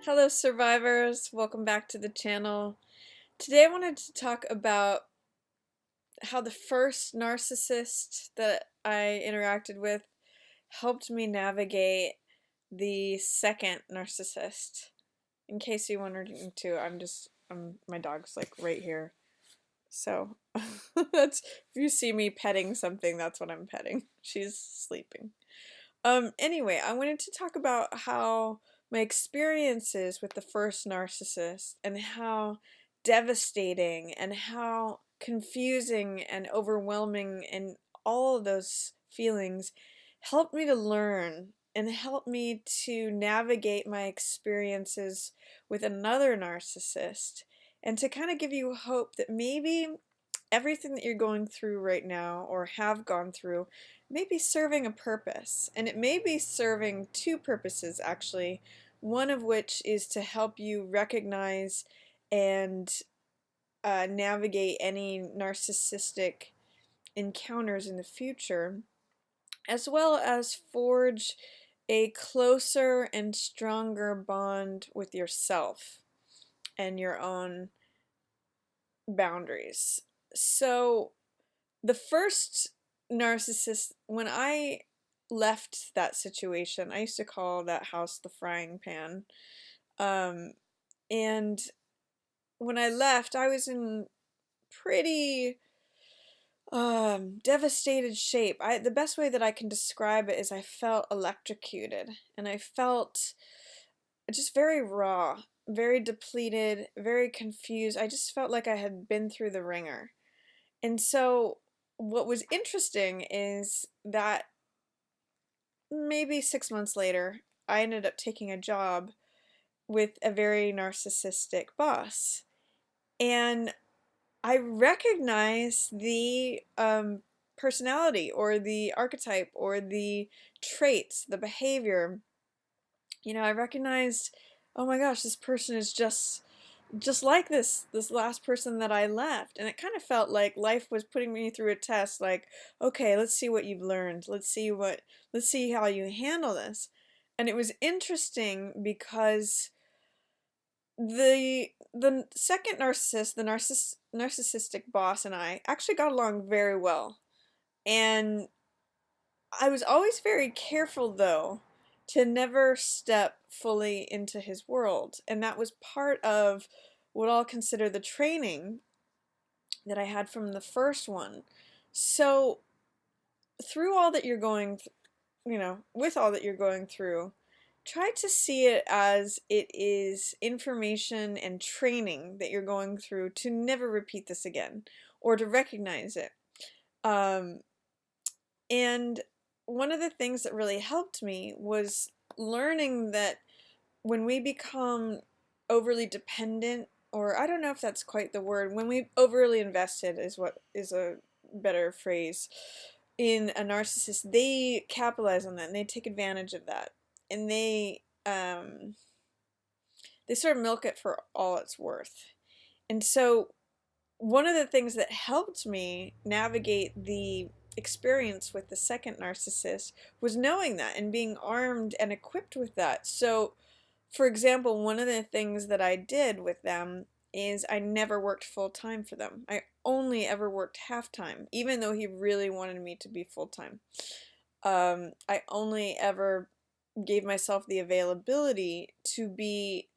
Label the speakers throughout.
Speaker 1: Hello survivors, welcome back to the channel. Today I wanted to talk about how the first narcissist that I interacted with helped me navigate the second narcissist. In case you wondering too, my dog's like right here. So that's if you see me petting something, that's what I'm petting. She's sleeping. Anyway, I wanted to talk about how my experiences with the first narcissist and how devastating and how confusing and overwhelming and all of those feelings helped me to learn and helped me to navigate my experiences with another narcissist and to kind of give you hope that maybe everything that you're going through right now or have gone through may be serving a purpose. And it may be serving two purposes, actually. One of which is to help you recognize and navigate any narcissistic encounters in the future, as well as forge a closer and stronger bond with yourself and your own boundaries. So, the first narcissist, when I left that situation, I used to call that house the frying pan. Um, and when I left, I was in pretty devastated shape. The best way that I can describe it is I felt electrocuted and I felt just very raw, very depleted, very confused. I just felt like I had been through the ringer. And so what was interesting is that maybe 6 months later, I ended up taking a job with a very narcissistic boss. And I recognized the personality or the archetype or the traits, the behavior. I recognized, oh my gosh, this person is just like this last person that I left. And it kind of felt like life was putting me through a test, like, okay, let's see what you've learned. Let's see how you handle this. And it was interesting because the second narcissist, the narcissistic boss, and I actually got along very well. And I was always very careful, though, to never step fully into his world. And that was part of what I'll consider the training that I had from the first one. So, through all that you're going, with all that you're going through, try to see it as it is information and training that you're going through to never repeat this again or to recognize it. Um, and one of the things that really helped me was learning that when we become overly dependent, or I don't know if that's quite the word, when we overly invested is what is a better phrase, in a narcissist, they capitalize on that and they take advantage of that. And they sort of milk it for all it's worth. And so one of the things that helped me navigate the experience with the second narcissist was knowing that and being armed and equipped with that. So, for example, one of the things that I did with them is I never worked full time for them. I only ever worked half time, even though he really wanted me to be full time. I only ever gave myself the availability to be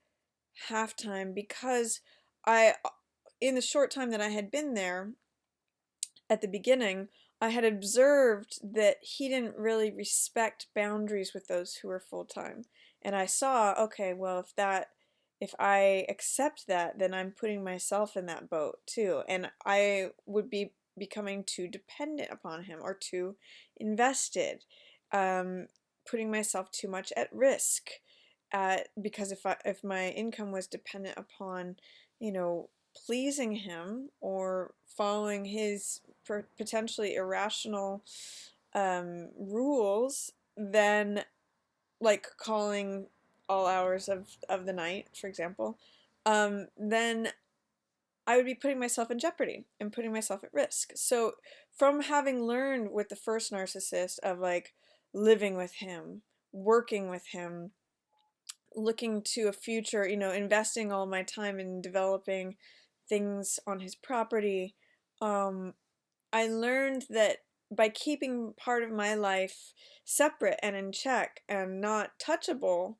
Speaker 1: half time because in the short time that I had been there at the beginning, I had observed that he didn't really respect boundaries with those who were full time. And I saw, okay, well, if I accept that, then I'm putting myself in that boat too. And I would be becoming too dependent upon him or too invested, putting myself too much at risk. Because if my income was dependent upon, pleasing him or following his potentially irrational rules, then like calling all hours of the night, for example, then I would be putting myself in jeopardy and putting myself at risk. So from having learned with the first narcissist of like living with him, working with him, looking to a future, you know, investing all my time in developing things on his property, um, I learned that by keeping part of my life separate and in check and not touchable,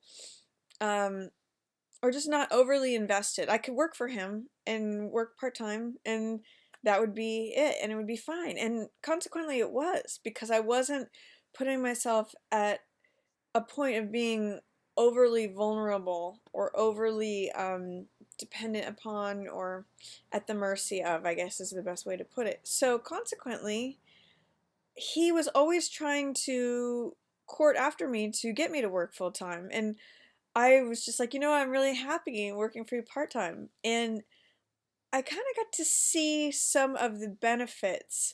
Speaker 1: um, or just not overly invested, I could work for him and work part-time, and that would be it, and it would be fine. And consequently it was, because I wasn't putting myself at a point of being overly vulnerable or overly dependent upon, or at the mercy of, I guess is the best way to put it. So consequently, he was always trying to court after me to get me to work full time. And I was just like, you know, I'm really happy working for you part time. And I kind of got to see some of the benefits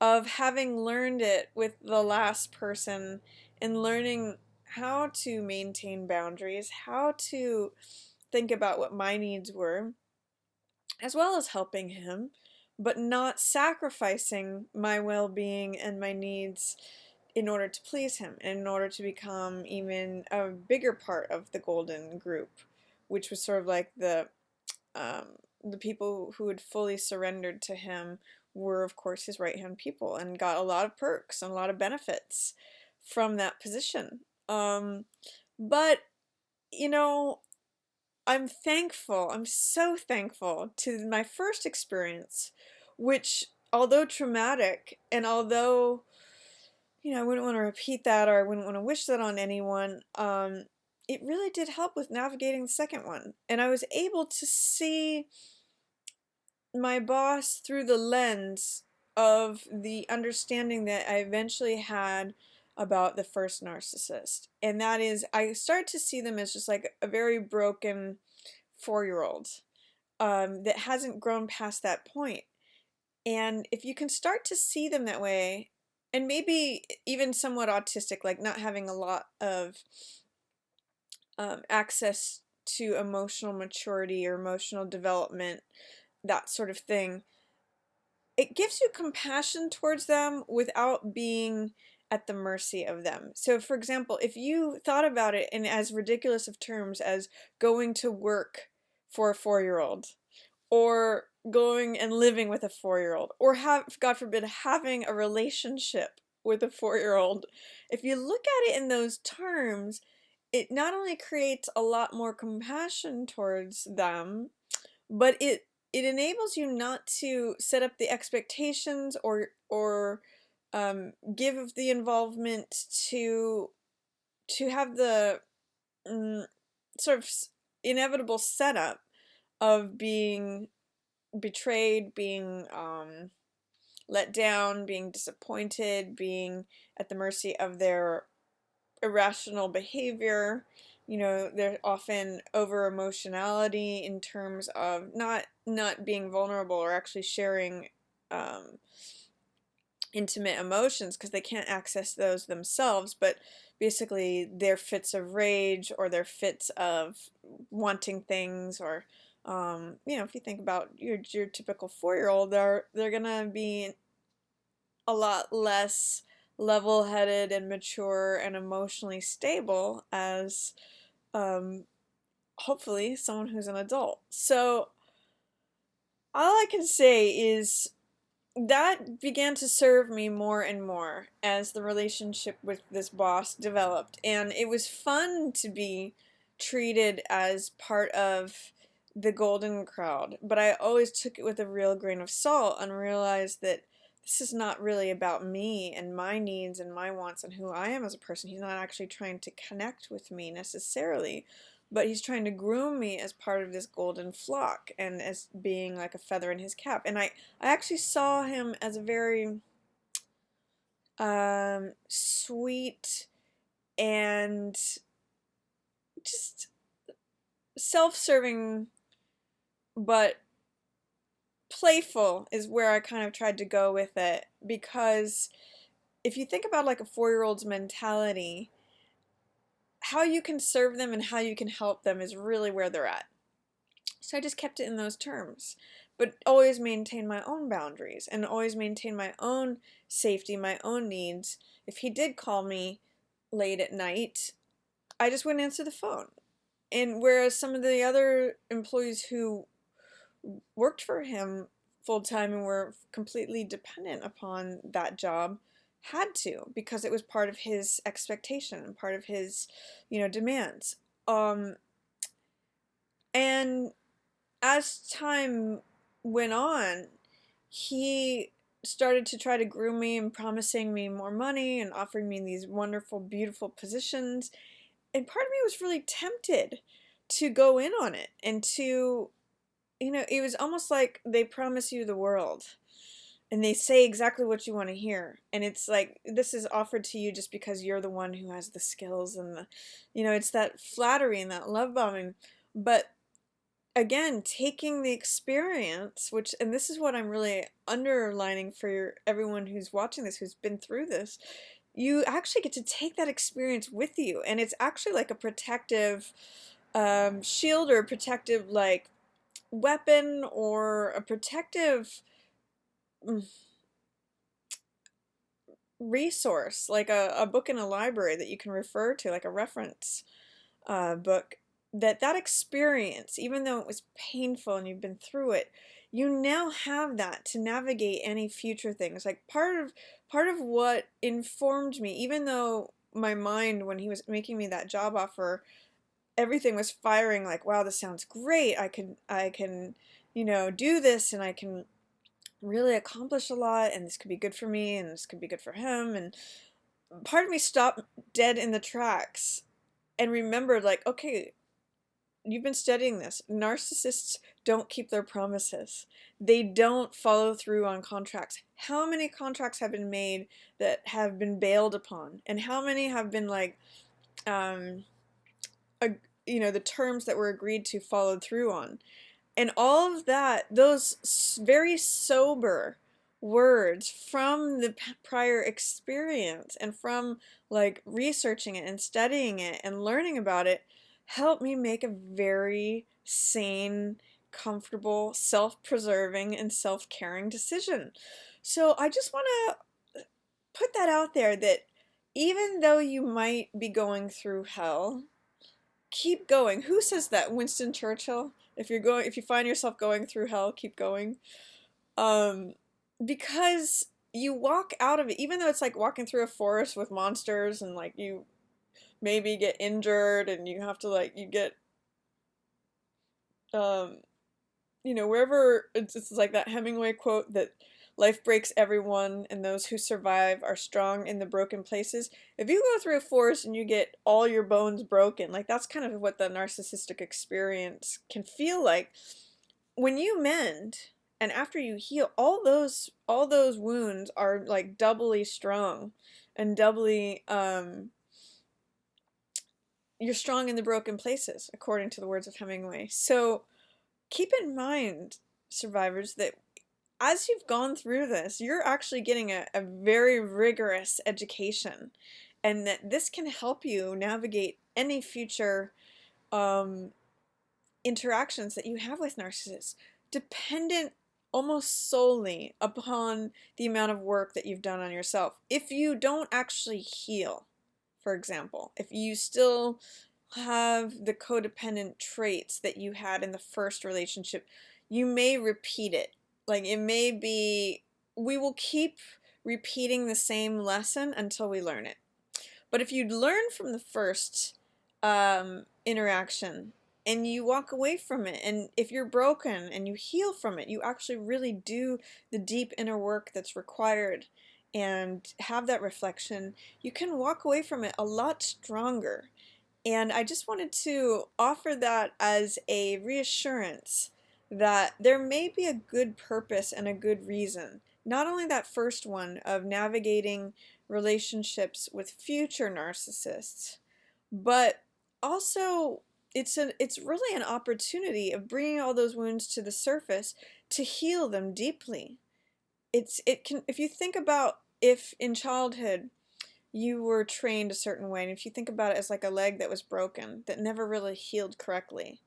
Speaker 1: of having learned it with the last person, and learning how to maintain boundaries, how to think about what my needs were, as well as helping him, but not sacrificing my well-being and my needs in order to please him, and in order to become even a bigger part of the golden group, which was sort of like um, the people who had fully surrendered to him were, of course, his right-hand people, and got a lot of perks and a lot of benefits from that position. But, you know, I'm thankful, I'm so thankful to my first experience, which, although traumatic, and although, you know, I wouldn't want to repeat that, or I wouldn't want to wish that on anyone, it really did help with navigating the second one. And I was able to see my boss through the lens of the understanding that I eventually had about the first narcissist. And that is, I start to see them as just like a very broken 4-year-old that hasn't grown past that point. And if you can start to see them that way, and maybe even somewhat autistic, like not having a lot of access to emotional maturity or emotional development, that sort of thing, it gives you compassion towards them without being at the mercy of them. So for example, if you thought about it in as ridiculous of terms as going to work for a 4-year-old, or going and living with a 4-year-old, or God forbid, having a relationship with a 4-year-old, if you look at it in those terms, it not only creates a lot more compassion towards them, but it enables you not to set up the expectations, or give the involvement to have the sort of inevitable setup of being betrayed, being let down, being disappointed, being at the mercy of their irrational behavior. You know, they're often over emotionality in terms of not being vulnerable or actually sharing intimate emotions, because they can't access those themselves, but basically their fits of rage, or their fits of wanting things, or you know, if you think about your typical 4-year-old, they're gonna be a lot less level-headed and mature and emotionally stable as hopefully someone who's an adult. So all I can say is that began to serve me more and more as the relationship with this boss developed, and it was fun to be treated as part of the golden crowd, but I always took it with a real grain of salt and realized that this is not really about me and my needs and my wants and who I am as a person. He's not actually trying to connect with me necessarily, but he's trying to groom me as part of this golden flock and as being like a feather in his cap. And I actually saw him as a very sweet and just self-serving, but playful is where I kind of tried to go with it. Because if you think about like a 4-year-old's mentality, how you can serve them and how you can help them is really where they're at. So I just kept it in those terms, but always maintain my own boundaries and always maintain my own safety, my own needs. If he did call me late at night, I just wouldn't answer the phone. And whereas some of the other employees who worked for him full time and were completely dependent upon that job had to, because it was part of his expectation and part of his, demands. Um, and as time went on, he started to try to groom me and promising me more money and offering me these wonderful, beautiful positions. And part of me was really tempted to go in on it and to, it was almost like they promise you the world and they say exactly what you want to hear. And it's like, this is offered to you just because you're the one who has the skills and it's that flattery and that love bombing. But again, taking the experience, and this is what I'm really underlining for everyone who's watching this, who's been through this, you actually get to take that experience with you. And it's actually like a protective shield, or a protective like weapon, or a protective resource, like a book in a library that you can refer to, like a reference book. That experience, even though it was painful and you've been through it, you now have that to navigate any future things. Like part of what informed me, even though my mind, when he was making me that job offer, everything was firing like, wow, this sounds great. I can do this, and I can really accomplish a lot, and this could be good for me, and this could be good for him. And part of me stopped dead in the tracks and remembered, like, okay, you've been studying this. Narcissists don't keep their promises. They don't follow through on contracts. How many contracts have been made that have been bailed upon? And how many have been like, the terms that were agreed to followed through on? And all of that, those very sober words from the prior experience and from like researching it and studying it and learning about it, helped me make a very sane, comfortable, self-preserving, and self-caring decision. So I just want to put that out there, that even though you might be going through hell, keep going. Who says that? Winston Churchill? If you find yourself going through hell, keep going. Because you walk out of it, even though it's like walking through a forest with monsters, and like you maybe get injured and you have to like, you get wherever, it's like that Hemingway quote that life breaks everyone and those who survive are strong in the broken places. If you go through a forest and you get all your bones broken, like that's kind of what the narcissistic experience can feel like. When you mend and after you heal, all those wounds are like doubly strong and doubly you're strong in the broken places, according to the words of Hemingway. So keep in mind, survivors, that as you've gone through this, you're actually getting a very rigorous education, and that this can help you navigate any future interactions that you have with narcissists, dependent almost solely upon the amount of work that you've done on yourself. If you don't actually heal, for example, if you still have the codependent traits that you had in the first relationship, you may repeat it. Like it may be, we will keep repeating the same lesson until we learn it. But if you learn from the first interaction and you walk away from it, and if you're broken and you heal from it, you actually really do the deep inner work that's required and have that reflection, you can walk away from it a lot stronger. And I just wanted to offer that as a reassurance that there may be a good purpose and a good reason. Not only that first one of navigating relationships with future narcissists, but also it's really an opportunity of bringing all those wounds to the surface to heal them deeply. If you think about, if in childhood you were trained a certain way, and if you think about it as like a leg that was broken, that never really healed correctly,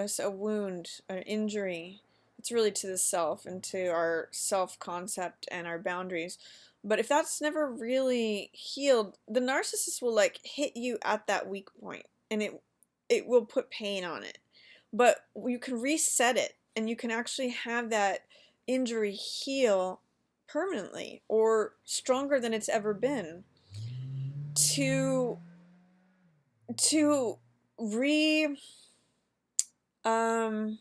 Speaker 1: so a wound, an injury, it's really to the self and to our self-concept and our boundaries. But if that's never really healed, the narcissist will like hit you at that weak point, and it will put pain on it. But you can reset it, and you can actually have that injury heal permanently or stronger than it's ever been to re um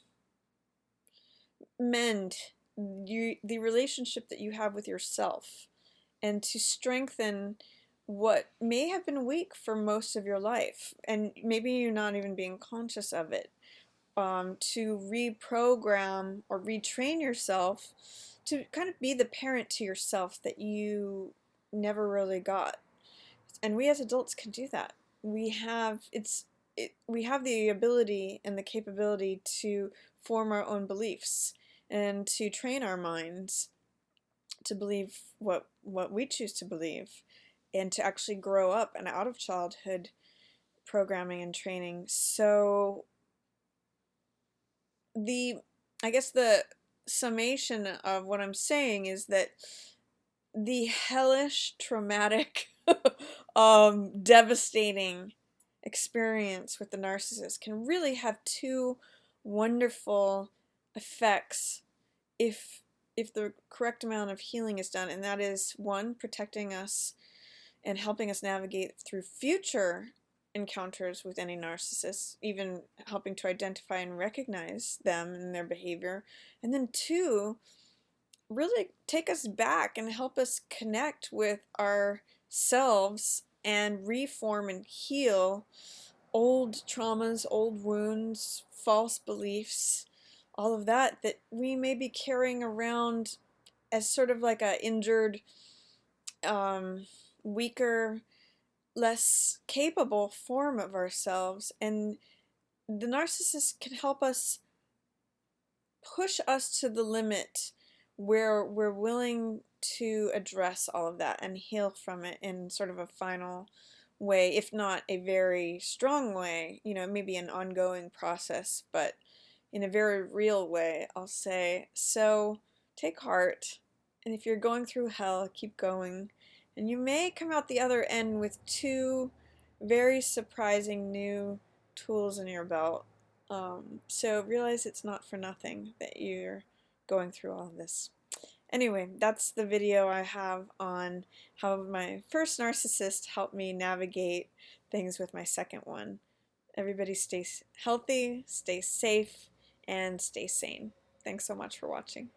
Speaker 1: mend the relationship that you have with yourself, and to strengthen what may have been weak for most of your life, and maybe you're not even being conscious of it. To reprogram or retrain yourself to kind of be the parent to yourself that you never really got. And we as adults can do that. We have the ability and the capability to form our own beliefs and to train our minds to believe what we choose to believe, and to actually grow up and out of childhood programming and training. So I guess the summation of what I'm saying is that the hellish, traumatic, devastating experience with the narcissist can really have two wonderful effects if the correct amount of healing is done, and that is, one, protecting us and helping us navigate through future encounters with any narcissists, even helping to identify and recognize them and their behavior, and then two, really take us back and help us connect with ourselves and reform and heal old traumas, old wounds, false beliefs, all of that we may be carrying around as sort of like a injured, weaker, less capable form of ourselves. And the narcissist can help us, push us to the limit where we're willing to address all of that and heal from it in sort of a final way, if not a very strong way. You know, maybe an ongoing process, but in a very real way, I'll say. So take heart, and if you're going through hell, keep going, and you may come out the other end with two very surprising new tools in your belt. So realize it's not for nothing that you're going through all of this. Anyway, that's the video I have on how my first narcissist helped me navigate things with my second one. Everybody stay healthy, stay safe, and stay sane. Thanks so much for watching.